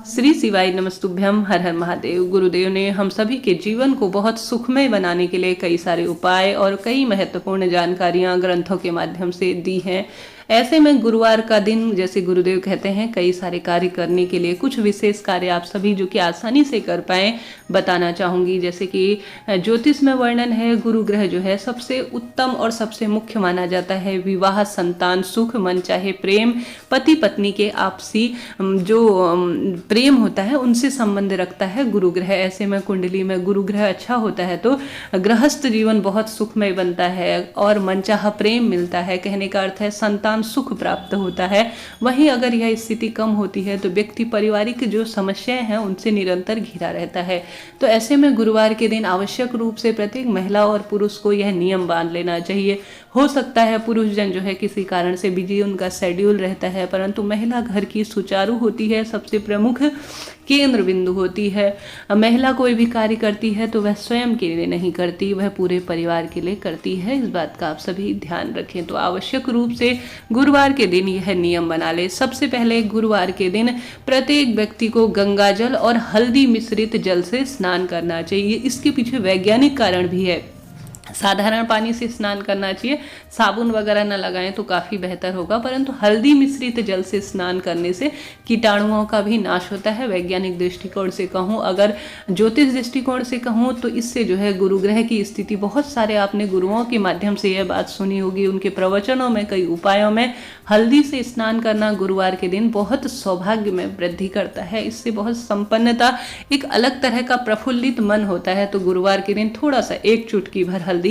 श्री शिवाय नमस्तुभ्यम। हर हर महादेव। गुरुदेव ने हम सभी के जीवन को बहुत सुखमय बनाने के लिए कई सारे उपाय और कई महत्वपूर्ण जानकारियां ग्रंथों के माध्यम से दी हैं। ऐसे में गुरुवार का दिन, जैसे गुरुदेव कहते हैं, कई सारे कार्य करने के लिए कुछ विशेष कार्य आप सभी जो कि आसानी से कर पाएं बताना चाहूँगी। जैसे कि ज्योतिष में वर्णन है, गुरु ग्रह जो है सबसे उत्तम और सबसे मुख्य माना जाता है। विवाह, संतान, सुख, मन चाहे प्रेम, पति पत्नी के आपसी जो प्रेम होता है उनसे संबंध रखता है गुरु ग्रह। ऐसे में कुंडली में गुरु ग्रह अच्छा होता है तो गृहस्थ जीवन बहुत सुखमय बनता है और मनचाहा प्रेम मिलता है। कहने का अर्थ है संतान सुख प्राप्त होता है। वहीं अगर यह स्थिति कम होती है तो व्यक्ति पारिवारिक जो समस्याएं हैं उनसे निरंतर घिरा रहता है। तो ऐसे में गुरुवार के दिन आवश्यक रूप से प्रत्येक महिला और पुरुष को यह नियम बांध लेना चाहिए। हो सकता है पुरुष जन जो है किसी कारण से बिजी उनका शेड्यूल रहता है, परंतु महिला घर की सुचारू होती है, सबसे प्रमुख केंद्र बिंदु होती है। महिला कोई भी कार्य करती है तो वह स्वयं के लिए नहीं करती, वह पूरे परिवार के लिए करती है। इस बात का आप सभी ध्यान रखें। तो आवश्यक रूप से गुरुवार के दिन यह नियम बना ले। सबसे पहले गुरुवार के दिन प्रत्येक व्यक्ति को गंगा जल और हल्दी मिश्रित जल से स्नान करना चाहिए। इसके पीछे वैज्ञानिक कारण भी है। साधारण पानी से स्नान करना चाहिए, साबुन वगैरह न लगाएं तो काफ़ी बेहतर होगा, परंतु हल्दी मिश्रित जल से स्नान करने से कीटाणुओं का भी नाश होता है। वैज्ञानिक दृष्टिकोण से कहूँ, अगर ज्योतिष दृष्टिकोण से कहूँ तो इससे जो है गुरु ग्रह की स्थिति, बहुत सारे आपने गुरुओं के माध्यम से यह बात सुनी होगी, उनके प्रवचनों में, कई उपायों में हल्दी से स्नान करना गुरुवार के दिन बहुत सौभाग्य में वृद्धि करता है। इससे बहुत संपन्नता, एक अलग तरह का प्रफुल्लित मन होता है। तो गुरुवार के दिन थोड़ा सा, एक चुटकी भर हल्दी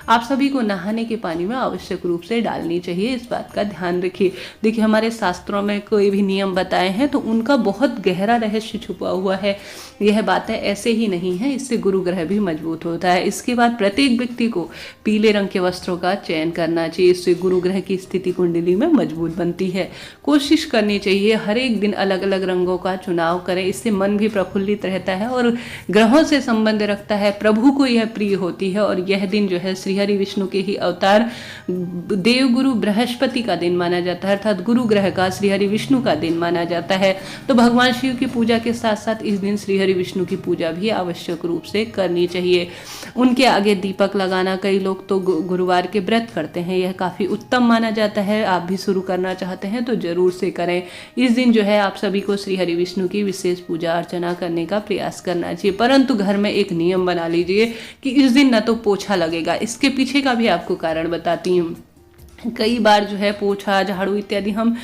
आप सभी को नहाने के पानी में आवश्यक रूप से डालनी चाहिए। इस बात का ध्यान रखिए। देखिए, हमारे शास्त्रों में कोई भी नियम बताए हैं तो उनका बहुत गहरा रहस्य छुपा हुआ है। यह बातें ऐसे ही नहीं है, इससे गुरु ग्रह भी मजबूत होता है। इसके बाद प्रत्येक व्यक्ति को पीले रंग के वस्त्रों का चयन करना चाहिए। इससे गुरु ग्रह की स्थिति कुंडली में मजबूत बनती है। कोशिश करनी चाहिए हर एक दिन अलग अलग रंगों का चुनाव करें, इससे मन भी प्रफुल्लित रहता है और ग्रहों से संबंध रखता है। प्रभु को यह प्रिय होती है और यह दिन जो है श्री हरि विष्णु के ही अवतार देवगुरु बृहस्पति का दिन माना जाता है, अर्थात गुरु ग्रह का श्री हरि विष्णु का दिन माना जाता है। तो भगवान शिव की पूजा के साथ साथ इस दिन श्री हरि विष्णु की पूजा भी आवश्यक रूप से करनी चाहिए। उनके आगे दीपक लगाना, कई लोग तो गुरुवार के व्रत करते हैं, यह काफी उत्तम माना जाता है। आप भी शुरू करना चाहते हैं तो जरूर से करें। इस दिन जो है आप सभी को श्री हरि विष्णु की विशेष पूजा अर्चना करने का प्रयास करना चाहिए, परंतु घर में एक नियम बना लीजिए कि इस दिन न तो पोछा लगेगा। इसके पीछे का भी आपको कारण बताती हूँ। कई बार जो है पोछा, झाड़ू इत्यादि हम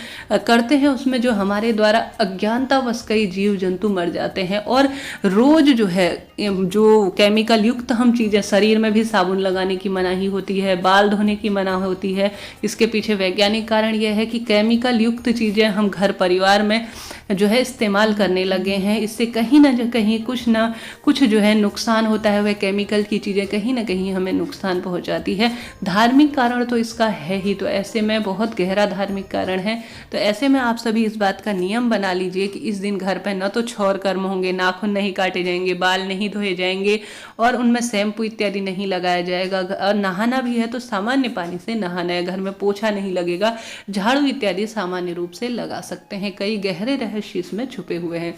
करते हैं, उसमें जो हमारे द्वारा अज्ञानतावश कई जीव जंतु मर जाते हैं। और रोज जो है जो केमिकल युक्त हम चीज़ें, शरीर में भी साबुन लगाने की मनाही होती है, बाल धोने की मना होती है। इसके पीछे वैज्ञानिक कारण यह है कि केमिकल युक्त चीज़ें हम घर परिवार में जो है इस्तेमाल करने लगे हैं। इससे कहीं ना कहीं कुछ जो है नुकसान होता है। वह केमिकल की चीज़ें कहीं ना कहीं हमें नुकसान पहुंचाती है। धार्मिक कारण तो इसका है ही, तो ऐसे में बहुत गहरा धार्मिक कारण है। तो ऐसे में आप सभी इस बात का नियम बना लीजिए कि इस दिन घर पर न तो छौर कर्म होंगे, नाखून नहीं काटे जाएंगे, बाल नहीं धोए जाएंगे और उनमें शैम्पू इत्यादि नहीं लगाया जाएगा। और नहाना भी है तो सामान्य पानी से नहाना है, घर में पोछा नहीं लगेगा। झाड़ू इत्यादि सामान्य रूप से लगा सकते हैं। कई गहरे रहस्य इसमें छुपे हुए हैं।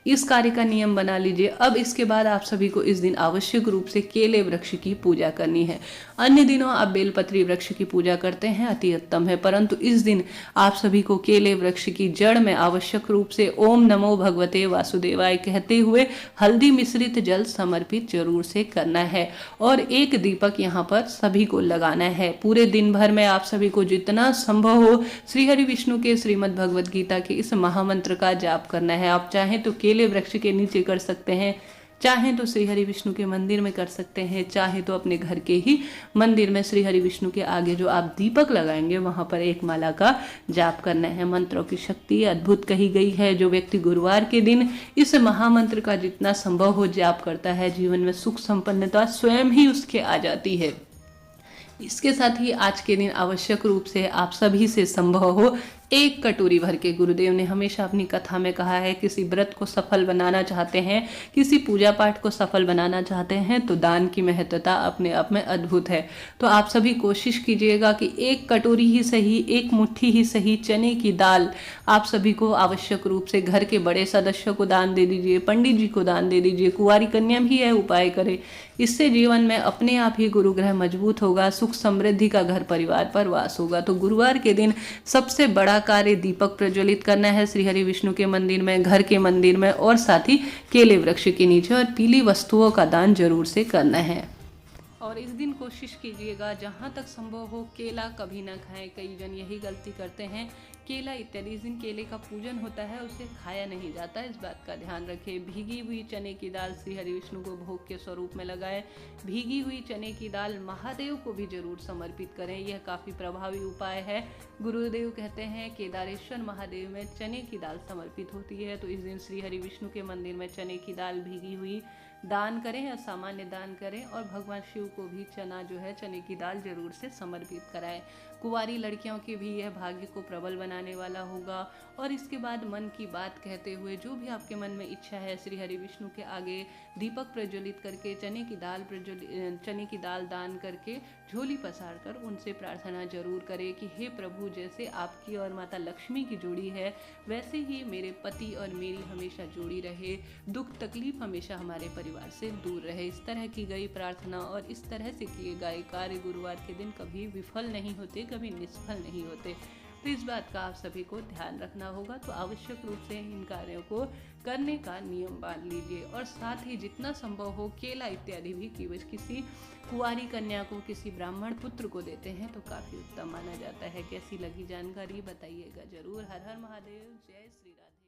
इस कार्य का नियम बना लीजिए। अब इसके बाद आप सभी को इस दिन आवश्यक रूप से केले वृक्ष की पूजा करनी है। अन्य दिनों आप बेलपत्री वृक्ष की पूजा करते हैं, अति उत्तम है, परंतु इस दिन आप सभी को केले वृक्ष की जड़ में आवश्यक रूप से ओम नमो भगवते वासुदेवाय कहते हुए हल्दी मिश्रित जल समर्पित जरूर से करना है और एक दीपक यहाँ पर सभी को लगाना है। पूरे दिन भर में आप सभी को जितना संभव हो श्री हरि विष्णु के श्रीमद् भगवद गीता के इस महामंत्र का जाप करना है। आप चाहें तो केले वृक्ष के नीचे कर सकते हैं, चाहें तो श्री हरि विष्णु के मंदिर में कर सकते हैं, चाहे तो अपने घर के ही मंदिर में श्री हरि विष्णु के आगे जो आप दीपक लगाएंगे वहां पर एक माला का जाप करना है। मंत्रों की शक्ति अद्भुत कही गई है। जो व्यक्ति गुरुवार के दिन इस महामंत्र का जितना संभव हो जाप करता है, जीवन में सुख संपन्नता स्वयं ही उसके आ जाती है। इसके साथ ही आज के दिन आवश्यक रूप से आप सभी से संभव हो एक कटोरी भर के। गुरुदेव ने हमेशा अपनी कथा में कहा है, किसी व्रत को सफल बनाना चाहते हैं, किसी पूजा पाठ को सफल बनाना चाहते हैं तो दान की महत्वता अपने आप में अद्भुत है। तो आप सभी कोशिश कीजिएगा कि एक कटोरी ही सही, एक मुट्ठी ही सही चने की दाल आप सभी को आवश्यक रूप से घर के बड़े सदस्यों को दान दे दीजिए, पंडित जी को दान दे दीजिए, कुंवारी कन्या भी यह उपाय करे। इससे जीवन में अपने आप ही गुरु ग्रह मजबूत होगा, सुख समृद्धि का घर परिवार पर वास होगा। तो गुरुवार के दिन सबसे बड़ा कार्य दीपक प्रज्वलित करना है श्री हरि विष्णु के मंदिर में, घर के मंदिर में, और साथ ही केले वृक्ष के नीचे, और पीली वस्तुओं का दान जरूर से करना है। और इस दिन कोशिश कीजिएगा जहाँ तक संभव हो केला कभी ना खाएं। कई जन यही गलती करते हैं, केला इत्यादि, इस दिन केले का पूजन होता है उसे खाया नहीं जाता, इस बात का ध्यान रखें। भीगी हुई चने की दाल श्री हरि विष्णु को भोग के स्वरूप में लगाएं। भीगी हुई चने की दाल महादेव को भी जरूर समर्पित करें, यह काफ़ी प्रभावी उपाय है। गुरुदेव कहते हैं केदारेश्वर महादेव में चने की दाल समर्पित होती है, तो इस दिन श्री हरि विष्णु के मंदिर में चने की दाल भीगी हुई दान करें या सामान्य दान करें, और भगवान शिव को भी चना जो है चने की दाल जरूर से समर्पित कराएं। कुंवारी लड़कियों के भी यह भाग्य को प्रबल बनाने वाला होगा। और इसके बाद मन की बात कहते हुए जो भी आपके मन में इच्छा है श्री हरि विष्णु के आगे दीपक प्रज्वलित करके चने की दाल दान करके झोली पसार कर उनसे प्रार्थना जरूर करें कि हे प्रभु, जैसे आपकी और माता लक्ष्मी की जोड़ी है वैसे ही मेरे पति और मेरी हमेशा जोड़ी रहे, दुख तकलीफ हमेशा हमारे परिवार से दूर रहे। इस तरह की गई प्रार्थना और इस तरह से किए गए कार्य गुरुवार के दिन कभी विफल नहीं होते, कभी निष्फल नहीं होते। तो इस बात का आप सभी को ध्यान रखना होगा। तो आवश्यक रूप से इन कार्यों को करने का नियम बांध लीजिए, और साथ ही जितना संभव हो केला इत्यादि भी किसी कुंवारी कन्या को, किसी ब्राह्मण पुत्र को देते हैं तो काफ़ी उत्तम माना जाता है। कैसी लगी जानकारी बताइएगा जरूर। हर हर महादेव, जय श्री राधे।